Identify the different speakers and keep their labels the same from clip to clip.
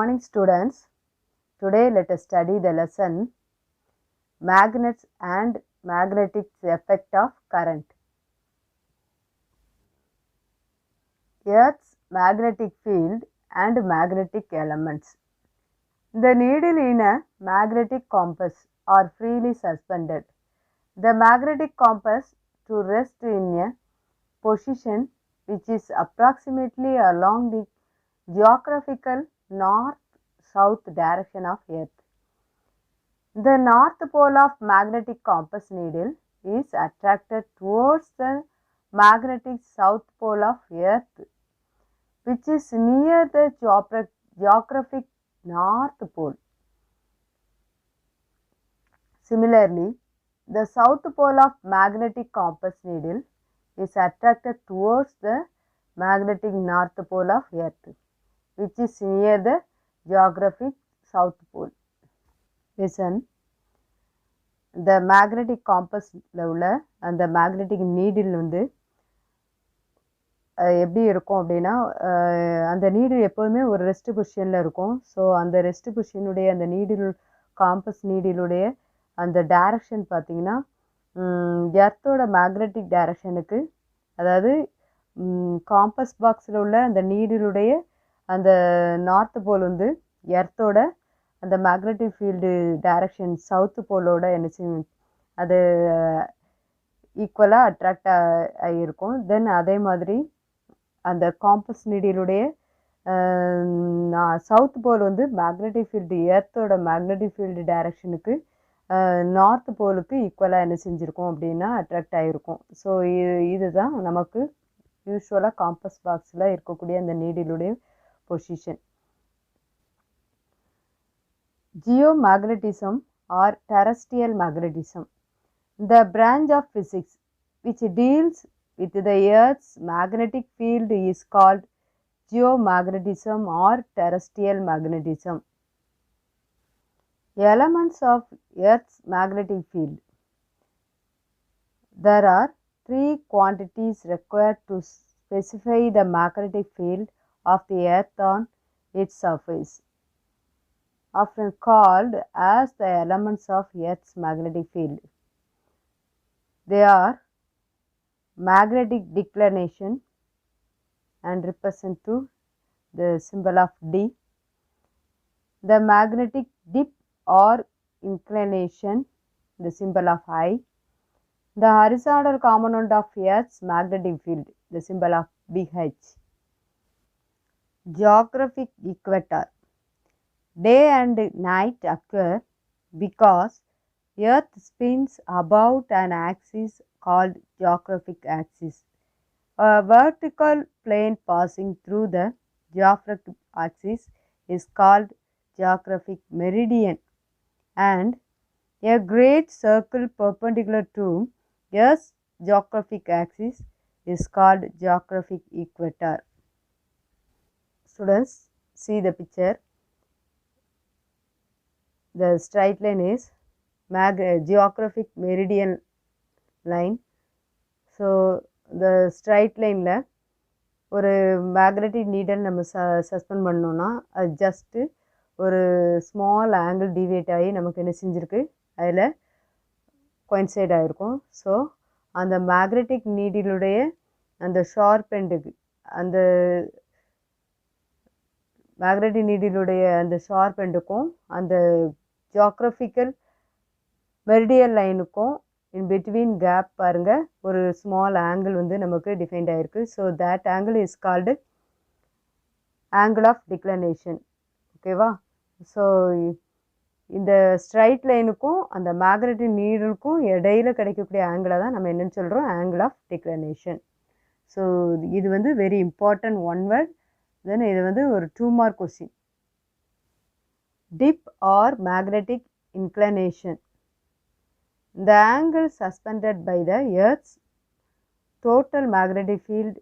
Speaker 1: morning, students. Today, let us study the lesson Magnets and Magnetic Effect of Current. Earth's magnetic field and magnetic elements. The needle in a magnetic compass are freely suspended. The magnetic compass to rest in a position which is approximately along the geographical north-south direction of Earth. The north pole of magnetic compass needle is attracted towards the magnetic south pole of Earth, which is near the geographic north pole. Similarly, the south pole of magnetic compass needle is attracted towards the magnetic north pole of Earth, which is near the geographic south pole. Listen, the magnetic compass உள்ள அந்த magnetic needle வந்து எப்படி இருக்கும் அப்படின்னா அந்த needle எப்போதுமே ஒரு rest பொசிஷனில் இருக்கும். ஸோ அந்த ரெஸ்ட் பொசிஷனுடைய அந்த நீடில் காம்பஸ் நீடிலுடைய அந்த டைரக்ஷன் பார்த்தீங்கன்னா எர்த்தோட மேக்னெட்டிக் டைரக்ஷனுக்கு, அதாவது காம்பஸ் பாக்ஸில் உள்ள அந்த நீடிலுடைய அந்த நார்த் போல் வந்து எர்த்தோட அந்த மேக்னெட்டிக் ஃபீல்டு டைரக்ஷன் சவுத்து போலோட என்ன அது ஈக்குவலாக அட்ராக்ட் ஆகியிருக்கும். தென் அதே மாதிரி அந்த காம்பஸ் நீடிலுடைய சவுத் போல் வந்து மேக்னெட்டிக் ஃபீல்டு எர்த்தோட மேக்னெட்டிக் ஃபீல்டு டைரக்ஷனுக்கு நார்த் போலுக்கு ஈக்குவலாக என்ன செஞ்சுருக்கோம் அப்படின்னா அட்ராக்ட் ஆகிருக்கும். ஸோ இதுதான் நமக்கு யூஸ்வலாக காம்பஸ் பாக்ஸில் இருக்கக்கூடிய அந்த நீடிலுடைய position. Geomagnetism or terrestrial magnetism, the branch of physics which deals with the Earth's magnetic field is called geomagnetism or terrestrial magnetism. Elements of Earth's magnetic field. There are three quantities required to specify the magnetic field of the Earth on its surface, often called as the elements of Earth's magnetic field. They are magnetic declination and represent to the symbol of D, the magnetic dip or inclination, the symbol of I, the horizontal component of Earth's magnetic field, the symbol of BH. Geographic equator. Day and night occur because Earth spins about an axis called geographic axis. A vertical plane passing through the geographic axis is called geographic meridian, and a great circle perpendicular to Earth's geographic axis is called geographic equator. Students, see the picture. The straight line is geographic meridian line. So the straight line ல ஒரு magnetic நீடல் நம்ம suspend பண்ணோம்னா அது just ஒரு small angle deviate ஆகி நமக்கு என்ன செஞ்சுருக்கு, அதில் கோயின்சைட் ஆகிருக்கும். ஸோ அந்த மேக்னெட்டிக் நீடிலுடைய அந்த ஷார்ப் எண்டுக்கு, அந்த மேக்னெட்டிக் நீடிலுடைய அந்த ஷார்ப் எண்டுக்கும் அந்த ஜியோக்ராஃபிக்கல் மெரிடியல் லைனுக்கும் இன் பிட்வீன் கேப் பாருங்கள் ஒரு ஸ்மால் ஆங்கிள் வந்து நமக்கு டிஃபைன்ட் ஆகிருக்கு. So that angle is called angle of declination. ஓகேவா? ஸோ இந்த ஸ்ட்ரைட் லைனுக்கும் அந்த மேக்னெட்டிக் நீடலுக்கும் இடையில கிடைக்கக்கூடிய ஆங்கிளை தான் நம்ம என்னென்னு சொல்கிறோம், ஆங்கிள் ஆஃப் டிக்ளனேஷன். ஸோ இது வந்து வெரி இம்பார்ட்டன்ட் ஒன் வேர்ட். தென் இது வந்து ஒரு 2 mark question. Dip or magnetic inclination. The angle suspended by the Earth's total magnetic field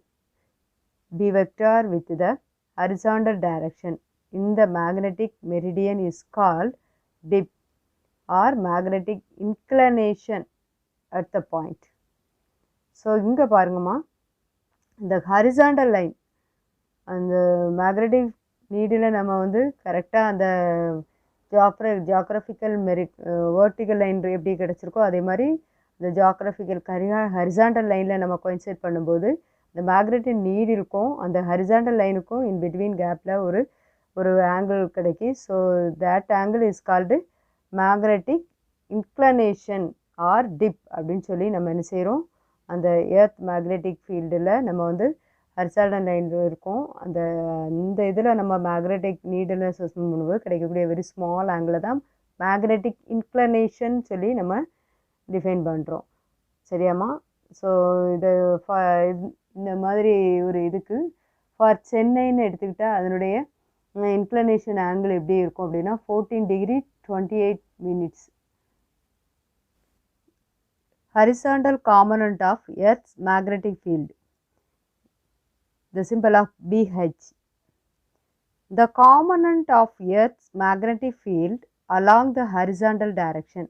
Speaker 1: B vector with the horizontal direction in the magnetic meridian is called dip or magnetic inclination at the point. So இங்க பாருங்கம்மா, இந்த horizontal line அந்த magnetic needle நம்ம வந்து கரெக்டாக அந்த geographical vertical line எப்படி கிடச்சிருக்கோ அதே மாதிரி இந்த ஜியாகிரபிக்கல் ஹரிசாண்டல் லைனில் நம்ம கோயின்சைட் பண்ணும்போது இந்த மேக்னெட்டிக் நீடிலுக்கும் அந்த ஹரிசாண்டல் லைனுக்கும் இன் பிட்வீன் கேப்பில் ஒரு ஆங்கிள் கிடைக்கும். So that angle is called magnetic inclination or dip அப்படின்னு சொல்லி நம்ம என்ன செய்கிறோம், அந்த எர்த் மேக்னெட்டிக் ஃபீல்டில் நம்ம வந்து ஹரிசாண்டல் லைனில் இருக்கும். இந்த இதில் நம்ம மேக்னெட்டிக் நீடில் சஸ்பெண்ட் பண்ணும்போது கிடைக்கக்கூடிய வெரி ஸ்மால் ஆங்கிளை தான் மேக்னெட்டிக் இன்க்ளனேஷன் சொல்லி நம்ம டிஃபைன் பண்ணுறோம். சரியாம்மா? ஸோ இந்த மாதிரி ஒரு இதுக்கு ஃபார் சென்னைன்னு எடுத்துக்கிட்டால் அதனுடைய இன்க்ளனேஷன் ஆங்கிள் எப்படி இருக்கும் அப்படின்னா 14 degree 28 minutes. Horizontal component of Earth's magnetic field, the symbol of BH. The component of Earth's magnetic field along the horizontal direction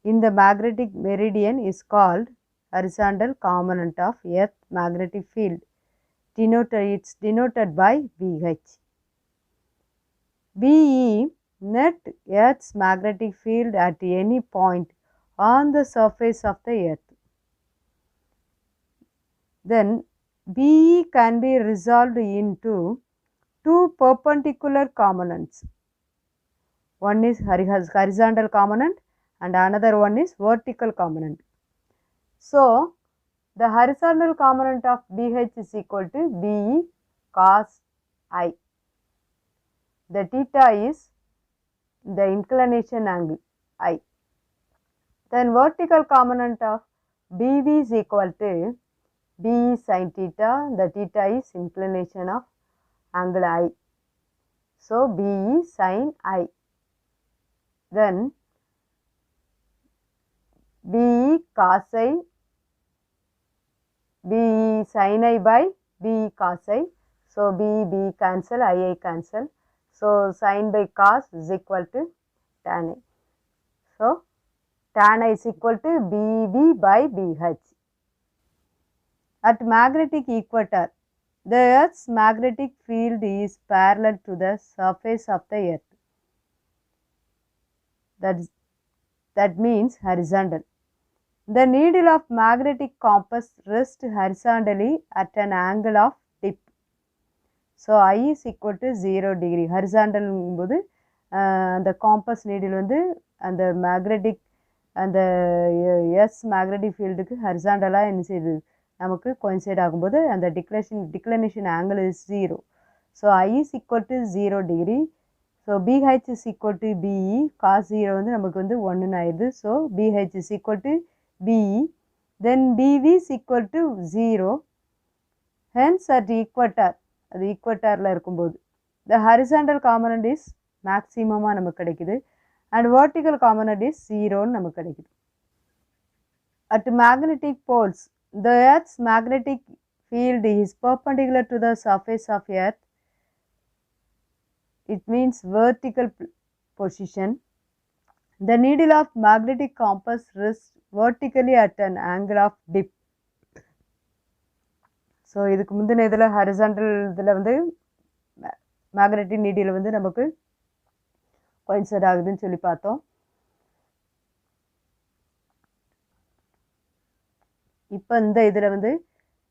Speaker 1: in the magnetic meridian is called horizontal component of Earth magnetic field. It's denoted by BH. BE, net Earth's magnetic field at any point on the surface of the Earth. Then BE can be resolved into two perpendicular components. One is horizontal component and another one is vertical component. So the horizontal component of BH is equal to BE cos I. The theta is the inclination angle I. Then vertical component of BV is equal to BE sin theta. The theta is inclination of angle I. So BE sin I. Then BE cos I, BE sin I by BE cos I. So BE cancel, II cancel. So sin by cos is equal to tan I. So tan I is equal to BV by BH. At magnetic equator, the Earth's magnetic field is parallel to the surface of the Earth. That means horizontal. The needle of magnetic compass rests horizontally at an angle of dip. So I is equal to 0 degree. Horizontal போது அந்த compass needle வந்து அந்த magnetic அந்த S magnetic ஃபீல்டுக்கு ஹரிசாண்டலாக என்ன செய்யுது நமக்கு coincide ஆகும்போது அந்த declination angle is 0. So I is equal to 0 degree. So BH is equal to BE. cos 0 வந்து நமக்கு வந்து 1 ஆயிடுது. So BH is equal to BE. Then BV is equal to 0. Hence at equator, அது ஈக்குவட்டாரில் இருக்கும்போது the horizontal component is மேக்ஸிமமாக நமக்கு கிடைக்குது and vertical component is 0ன்னு நமக்கு கிடைக்குது. At magnetic poles, the Earth's magnetic field is perpendicular to the surface of Earth. It means vertical position. The needle of magnetic compass rests vertically at an angle of dip. So இதுக்கு முந்தின இதில் horizontal இதில் வந்து magnetic needle வந்து நமக்கு coincide ஆகுதுன்னு சொல்லி பார்த்தோம். இப்போ இந்த இதில் வந்து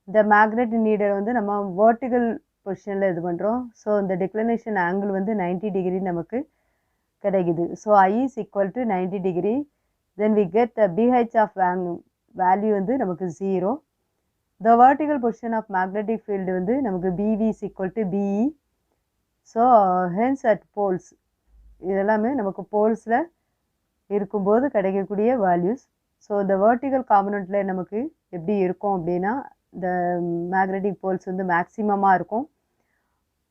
Speaker 1: இந்த மேக்னெட்டிக் நீடல் வந்து நம்ம வேர்ட்டிக்கல் பொசிஷனில் இது பண்ணுறோம். ஸோ இந்த டிக்ளனேஷன் ஆங்கிள் வந்து 90 டிகிரி நமக்கு கிடைக்குது. So I is equal to 90 degree. Then we get the BH of value வந்து நமக்கு 0. The vertical position of magnetic field வந்து நமக்கு BV is equal to BE. So hence at poles, இதெல்லாமே நமக்கு போல்ஸில் இருக்கும்போது கிடைக்கக்கூடிய வேல்யூஸ். ஸோ இந்த vertical componentல நமக்கு எப்படி இருக்கும் அப்படின்னா இந்த மேக்னெட்டிக் போல்ஸ் வந்து மேக்ஸிமமாக இருக்கும்.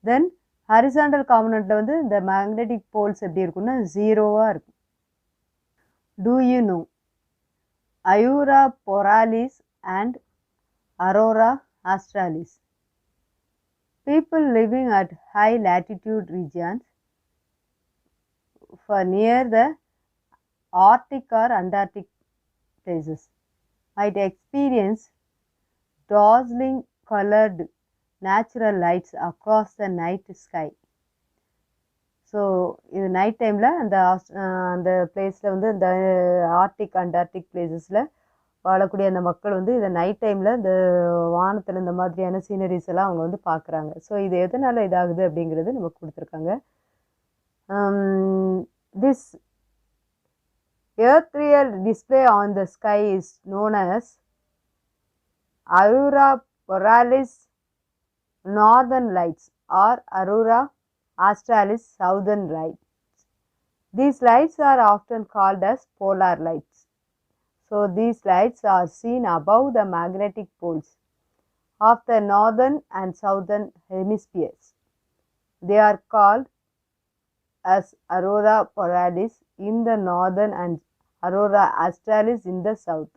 Speaker 1: தென் ஹரிசாண்டல் காம்பனண்ட்டில் வந்து இந்த மேக்னெட்டிக் போல்ஸ் எப்படி இருக்குன்னா 0வாக இருக்கும். Do you know Aurora Borealis and Aurora Australis? People living at high latitude regions for near the Arctic or Antarctic places might experience dazzling colored natural lights across the night sky. So இது night டைமில் அந்த பிளேஸில் வந்து இந்த Arctic Antarctic பிளேசஸில் வாழக்கூடிய அந்த மக்கள் வந்து இதை நைட் டைமில் இந்த வானத்தில் இந்த மாதிரியான சீனரிஸ் எல்லாம் அவங்க வந்து பார்க்குறாங்க. ஸோ இது எதனால் இதாகுது அப்படிங்கிறது நமக்கு கொடுத்துருக்காங்க. This earthreal display on the sky is known as aurora borealis, northern lights, or aurora australis, southern lights. These lights are often called as polar lights. So these lights are seen above the magnetic poles of the northern and southern hemispheres. They are called as aurora borealis in the northern and aurora australis in the south.